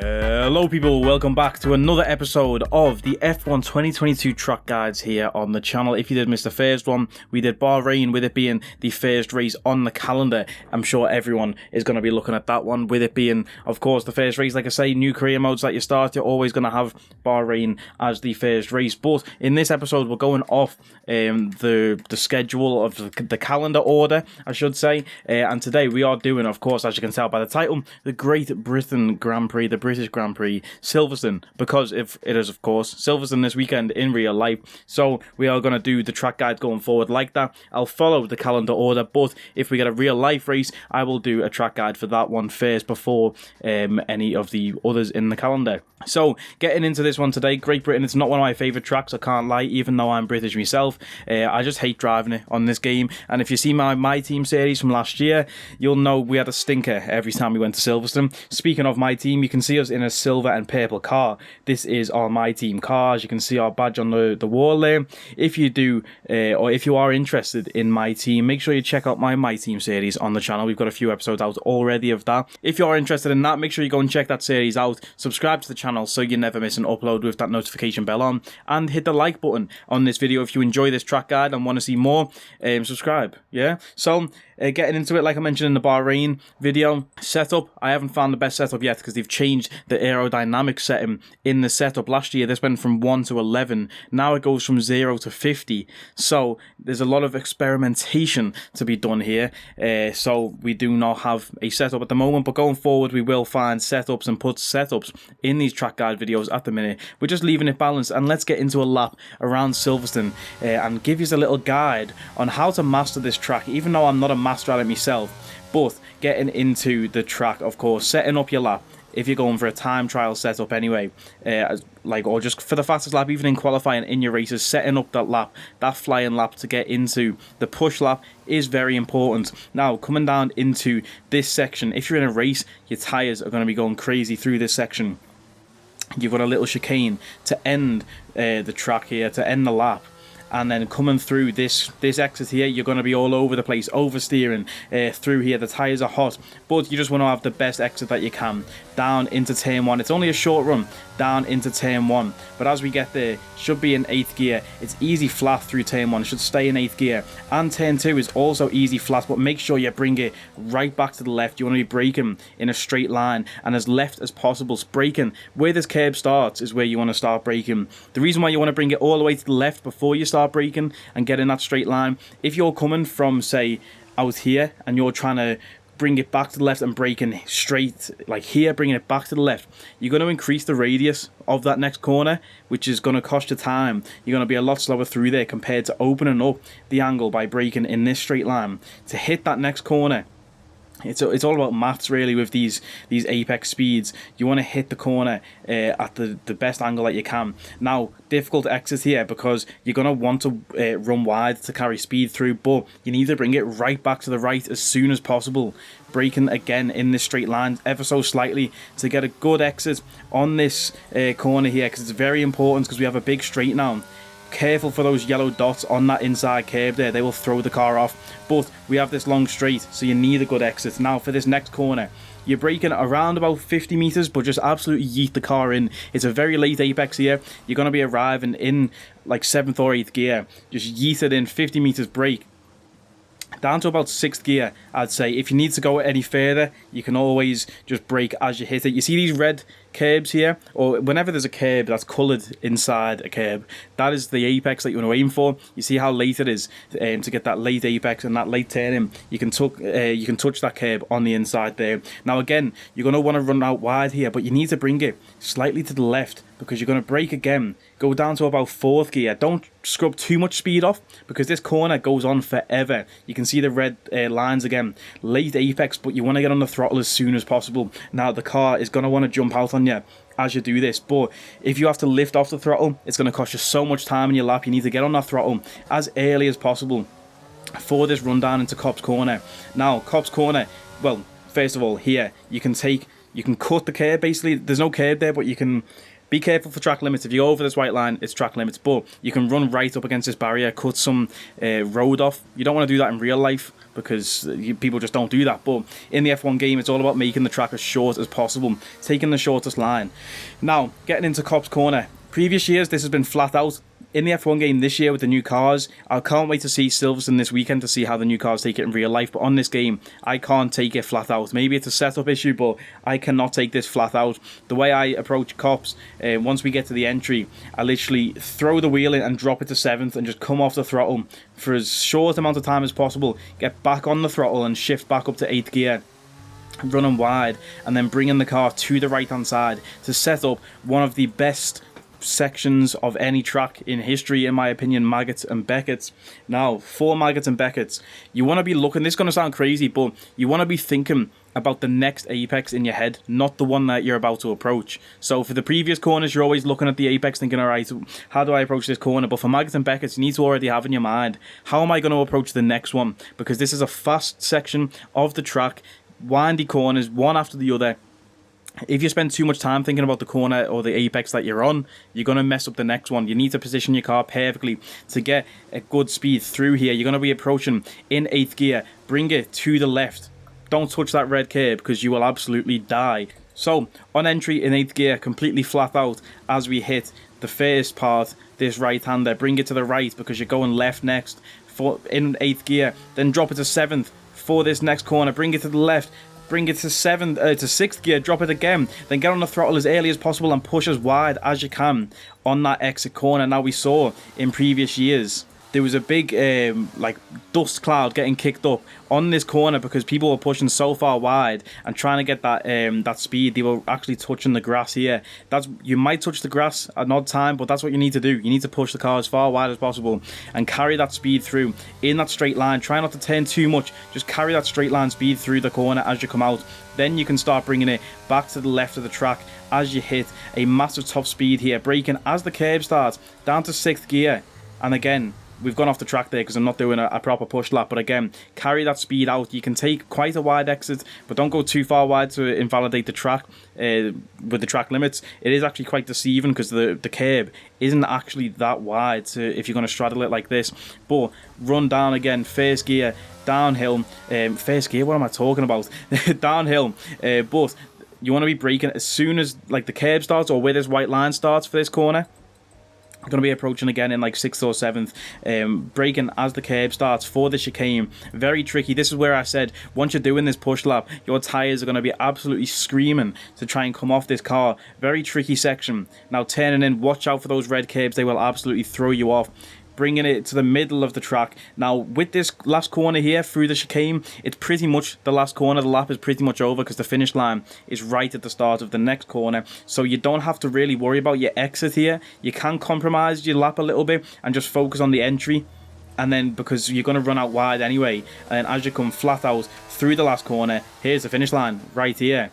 Hello people, welcome back to another episode of the F1 2022 track guides here on the channel. If you did miss the first one, we did Bahrain, with it being the first race on the calendar. I'm sure everyone is going to be looking at that one, with it being, of course, the first race. Like I say, new career modes that you start, you're always going to have Bahrain as the first race. But in this episode, we're going off the schedule of the calendar order, I should say. And today we are doing, of course, as you can tell by the title, the Great Britain Grand Prix, the British Grand Prix, Silverstone, because if it is, of course, Silverstone this weekend in real life. So we are going to do the track guide going forward like that. I'll follow the calendar order, but if we get a real life race, I will do a track guide for that one first before any of the others in the calendar. So getting into this one today, Great Britain, it's not one of my favourite tracks, I can't lie, even though I'm British myself. I just hate driving it on this game, and if you see my team series from last year, you'll know we had a stinker every time we went to Silverstone. Speaking of my team, you can see us in a silver and purple car. This is our my team car. As you can see our badge on the wall there. If you do, or if you are interested in my team, make sure you check out my team series on the channel. We've got a few episodes out already of that. If you are interested in that, make sure you go and check that series out. Subscribe to the channel so you never miss an upload with that notification bell on, and hit the like button on this video if you enjoy this track guide and want to see more. Subscribe, yeah. So getting into it, like I mentioned in the Bahrain video, setup, I haven't found the best setup yet because they've changed the aerodynamic setting in the setup. Last year this went from 1 to 11, now it goes from 0 to 50, so there's a lot of experimentation to be done here. So we do not have a setup at the moment, but going forward we will find setups and put setups in these track guide videos. At the minute we're just leaving it balanced, and let's get into a lap around Silverstone and give you a little guide on how to master this track, even though I'm not a master at it myself. But getting into the track, of course, setting up your lap, if you're going for a time trial setup anyway, or just for the fastest lap, even in qualifying in your races, setting up that lap, that flying lap to get into the push lap is very important. Now, coming down into this section, if you're in a race, your tyres are going to be going crazy through this section. You've got a little chicane to end the track here, to end the lap. And then coming through this exit here, you're going to be all over the place, oversteering through here. The tyres are hot, but you just want to have the best exit that you can. Down into turn 1. It's only a short run down into turn 1. But as we get there, should be in 8th gear. It's easy flat through turn 1. It should stay in 8th gear. And turn 2 is also easy flat, but make sure you bring it right back to the left. You want to be braking in a straight line and as left as possible. Braking where this curb starts is where you want to start braking. The reason why you want to bring it all the way to the left before you start braking and get in that straight line, if you're coming from, say, out here and you're trying to bring it back to the left and braking straight like here, bringing it back to the left, you're going to increase the radius of that next corner, which is going to cost you time. You're going to be a lot slower through there compared to opening up the angle by braking in this straight line to hit that next corner. It's all about maths really with these apex speeds. You want to hit the corner at the best angle that you can. Now, difficult exit here because you're going to want to run wide to carry speed through, but you need to bring it right back to the right as soon as possible. Braking again in this straight line ever so slightly to get a good exit on this corner here, because it's very important because we have a big straight now. Careful for those yellow dots on that inside curb there, they will throw the car off, but we have this long straight, so you need a good exit. Now for this next corner, you're braking around about 50 meters, but just absolutely yeet the car in. It's a very late apex here. You're going to be arriving in like 7th or 8th gear. Just yeet it in, 50 meters brake down to about 6th gear, I'd say. If you need to go any further, you can always just brake as you hit it. You see these red curbs here, or whenever there's a curb that's coloured inside a curb, that is the apex that you want to aim for. You see how late it is to get that late apex and that late turning. You can touch that curb on the inside there. Now again, you're going to want to run out wide here, but you need to bring it slightly to the left because you're going to brake again. Go down to about 4th gear. Don't scrub too much speed off because this corner goes on forever. You can see the red lines again. Late apex, but you want to get on the throttle as soon as possible. Now the car is going to want to jump out on you as you do this, but if you have to lift off the throttle, it's going to cost you so much time in your lap. You need to get on that throttle as early as possible for this run down into Copse Corner. Now Copse Corner, well, first of all, here you can cut the curb. Basically there's no curb there, but you can Be careful for track limits. If you go over this white line, it's track limits, but you can run right up against this barrier, cut some road off. You don't want to do that in real life because people just don't do that. But in the F1 game, it's all about making the track as short as possible, taking the shortest line. Now, getting into Copse Corner. Previous years, this has been flat out. In the F1 game this year with the new cars, I can't wait to see Silverstone this weekend to see how the new cars take it in real life. But on this game, I can't take it flat out. Maybe it's a setup issue, but I cannot take this flat out. The way I approach Copse, once we get to the entry, I literally throw the wheel in and drop it to 7th and just come off the throttle for as short amount of time as possible. Get back on the throttle and shift back up to 8th gear. Running wide and then bringing the car to the right hand side to set up one of the best sections of any track in history, in my opinion, Maggots and Beckett's. Now, for Maggots and Beckett's, you want to be looking, this is going to sound crazy, but you want to be thinking about the next apex in your head, not the one that you're about to approach. So for the previous corners, you're always looking at the apex thinking, alright, how do I approach this corner? But for Maggots and Beckett's, you need to already have in your mind, how am I going to approach the next one? Because this is a fast section of the track, windy corners, one after the other. If you spend too much time thinking about the corner or the apex that you're on, you're going to mess up the next one. You need to position your car perfectly to get a good speed through here. You're going to be approaching in 8th gear. Bring it to the left. Don't touch that red curb because you will absolutely die. So, on entry in 8th gear, completely flat out as we hit the first part, this right-hander. Bring it to the right because you're going left next in 8th gear. Then drop it to 7th for this next corner. Bring it to the left. Bring it to 6th gear, drop it again, then get on the throttle as early as possible and push as wide as you can on that exit corner. Now, we saw in previous years there was a big like dust cloud getting kicked up on this corner because people were pushing so far wide and trying to get that that speed. They were actually touching the grass here. You might touch the grass at an odd time, but that's what you need to do. You need to push the car as far wide as possible and carry that speed through in that straight line. Try not to turn too much. Just carry that straight line speed through the corner as you come out. Then you can start bringing it back to the left of the track as you hit a massive top speed here, braking as the curb starts down to 6th gear. And again, we've gone off the track there because I'm not doing a proper push lap, but again, carry that speed out. You can take quite a wide exit, but don't go too far wide to invalidate the track with the track limits. It is actually quite deceiving because the curb isn't actually that wide if you're going to straddle it like this. But run down again, first gear, downhill, first gear, what am I talking about? Downhill, but you want to be braking as soon as like the curb starts or where this white line starts for this corner. Going to be approaching again in like 6th or 7th, braking as the curb starts for the chicane. Very tricky. This is where I said once you're doing this push lap, your tyres are going to be absolutely screaming to try and come off this car. Very tricky section. Now turning in, watch out for those red curbs. They will absolutely throw you off. Bringing it to the middle of the track. Now, with this last corner here through the chicane, it's pretty much the last corner. The lap is pretty much over because the finish line is right at the start of the next corner. So you don't have to really worry about your exit here. You can compromise your lap a little bit and just focus on the entry. And then, because you're going to run out wide anyway, and as you come flat out through the last corner, here's the finish line right here.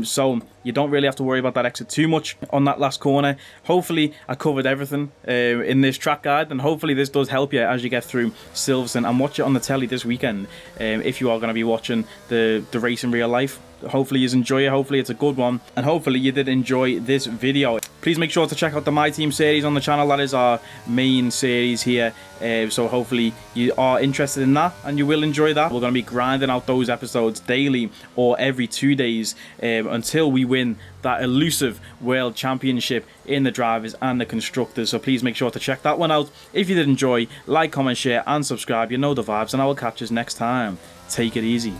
So you don't really have to worry about that exit too much on that last corner. Hopefully I covered everything in this track guide, and hopefully this does help you as you get through Silverstone and watch it on the telly this weekend if you are going to be watching the race in real life. Hopefully you enjoy it, hopefully it's a good one, and hopefully you did enjoy this video. Please make sure to check out the My Team series on the channel. That is our main series here, so hopefully you are interested in that and you will enjoy that. We're going to be grinding out those episodes daily or every 2 days until we win that elusive World Championship in the drivers and the constructors. So please make sure to check that one out. If you did enjoy, like, comment, share and subscribe. You know the vibes, and I will catch you next time. Take it easy.